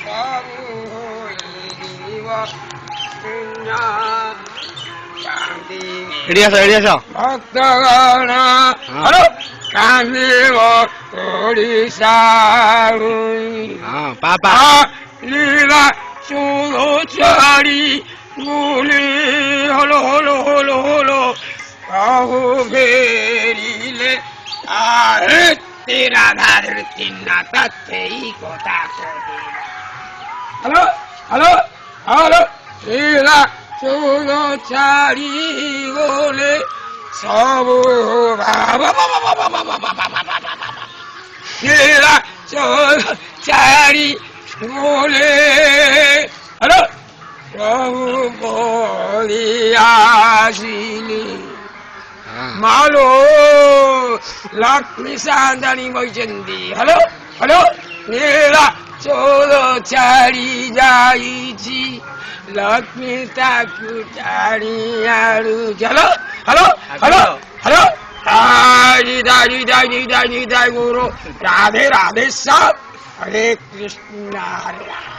বাবু জীব শান্তি রেডি আছো ভক্তগণ হ্যালো কান্দিব ওড়িশারু হ্যাঁ পাপা লীলা সুচারি গুলি হলো হলো হলো হলো বাহু ফেরিলে আরে তেরা ধারের তিন্না তাতেই কথা কহিলা হ্যালো হ্যালো হ্যালো লীলা সুচারি বলে সব লীলা সুচারি বলে হ্যালো প্রভু বলিয়াছিলি মালো লক্ষ্মী সান্তানি বৈচন্দি হ্যালো হ্যালো নীলা চোল ছাড়ি যাইছি লক্ষ্মী তাকু ছাড়ি আড়ু hello hello hello hello Hari দাই গুরু রাধে রাধে সব হরে কৃষ্ণ হরে রাম